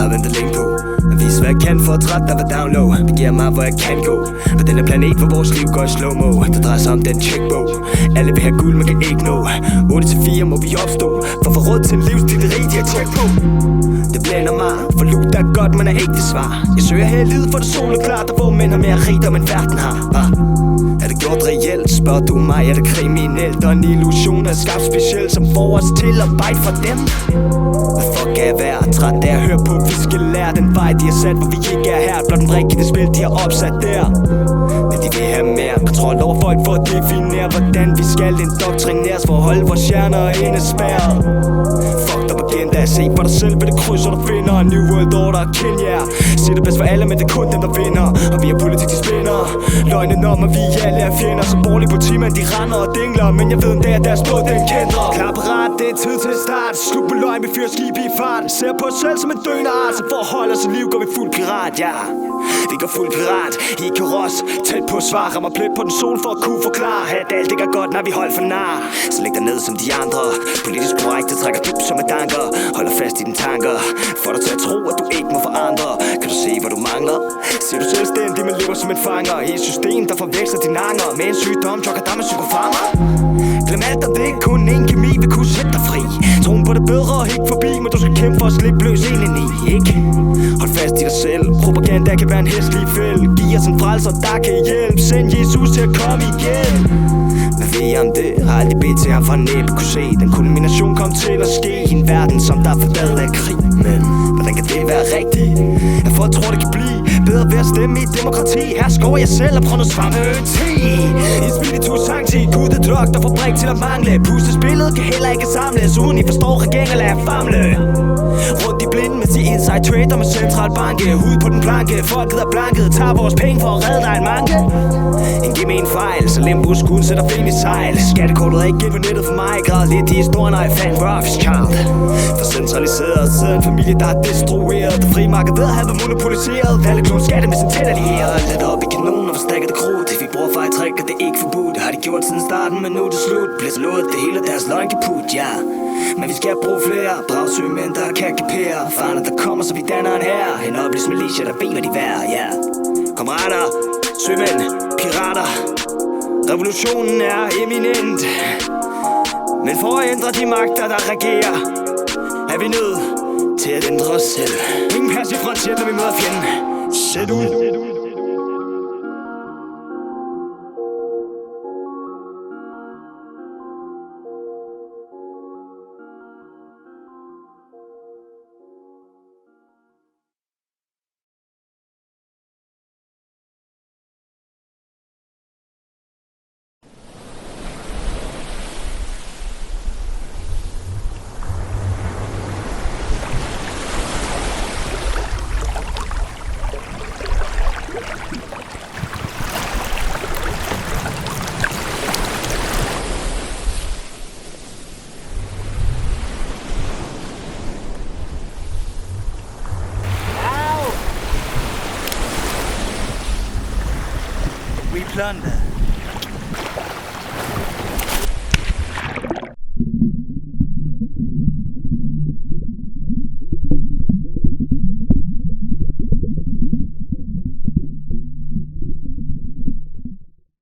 har ventet længe på at vise hvad jeg kan for at trætte dig ved down low. Begiver mig hvor jeg kan gå på denne planet hvor vores liv går i slow-mo. Det drejer sig om den checkbog. Alle vil have guld, man kan ikke nå. 8-4 må vi opstå for at få råd til en livsstil, det rigtige at tjekke på. Det blænder mig, for loot der er godt, man er ikke det svar. Jeg søger her i livet for det soleklart, der hvor mænd har mere rigdom end verden har. Er det gjort reelt? Spørger du mig, er det kriminelt? Og en illusion er skabt specielt, som får os til at bite for dem. Hvad fuck er jeg værd? Træt af at høre på, vi skal lære den vej de har sat, hvor vi ikke er her. Blot en rigtige spil, de har opsat der. Men de vil have mere kontrol over folk for at definere, hvordan vi skal indoktrineres for at holde vores hjerner indespærret. Fuck dig agenda, se for dig selv ved det kryds, og du finder en new world order, Kenya. Sig det bedst for alle, men det er kun dem, der vinder. Og vi er politik, de spænder løgnen om, at vi alle er fjender. Så borgerlige politimer, de render og dingler, men jeg ved en dag, at deres blod, den kender. Klar parat, det er tid til at starte. Slut på løgn, vi fyrer skib i fart. Ser på os selv som en døende art, så for at holde os i liv går vi fuld pirat, ja. Vi går fuld pirat, i karos, tæt på svar. Rammer plet på den sol for at kunne forklare at alt det går godt, når vi holder for nar. Så læg dig ned som de andre. Politisk korrekt, det trækker dybt som et danker. Holder fast i dine tanker, får dig til at tro, at du ikke må forandre. Kan du se, hvad du mangler? Ser du selvstændig, men lever som en fanger i et system, der forveksler dine anger med en sygdom, jogger dig med psykofarmer. Glem alt og det, kun en kemi vil kunne sætte dig fri. Troen på det bedre og ikke forbi, men du skal kæmpe for at slippe løs indeni, ikke? Hold fast i dig selv, propaganda kan være en hæslig fæld. Giv os en frelser, der kan hjælpe. Send Jesus til at komme igen. Hvad ved jeg om det? Har aldrig bedt til ham fra næppe kunne se den kulmination kom til at ske i en verden, som der er forladet af krig. Men hvordan kan det være rigtigt? Jeg får tror det kan blive bedre ved at stemme i demokrati. Her skover jeg selv og prøver noget svampe-te. I spiritus sancti, Gud er drug, der får brik til at mangle. Pustespillet kan heller ikke samles, uden I forstår regeringen lader famle. Rundt i blinden med sin inside trader med centralbanke. Hud på den planke, folket er blanket, tager vores penge for at redde dig en manke. En gemen fejl, så limbo-skuden sætter ben i sejl. Skattekortet er ikke gennem nettet for mig. Græd lidt i historien, og jeg fandt Rothschild. For centraliseret sidder en familie, der er destrueret. Det frie marked ved at have været monopoliseret. Alle klon skatte med sin tæt allieret. Lidt op i kanonen og forstærker det krudt. Vi bruger fejltræk, og det er ikke forbudt. Har de gjort siden starten, men nu er det slut. Bliver så lovet, det hele deres løgn kaput, ja. Men vi skal bruge flere bragsøgmænd, der kan kapere farerne, der kommer, så vi danner en hær. En oplyst militia, der ved, hvad de værd, ja. Kammerater, sømænd, pirater. Revolutionen er eminent. Men for at ændre de magter, der regerer, er vi nødt til at ændre os selv. Ingen passiv frontier, når vi møder fjenden. Sæt ud. We plunder,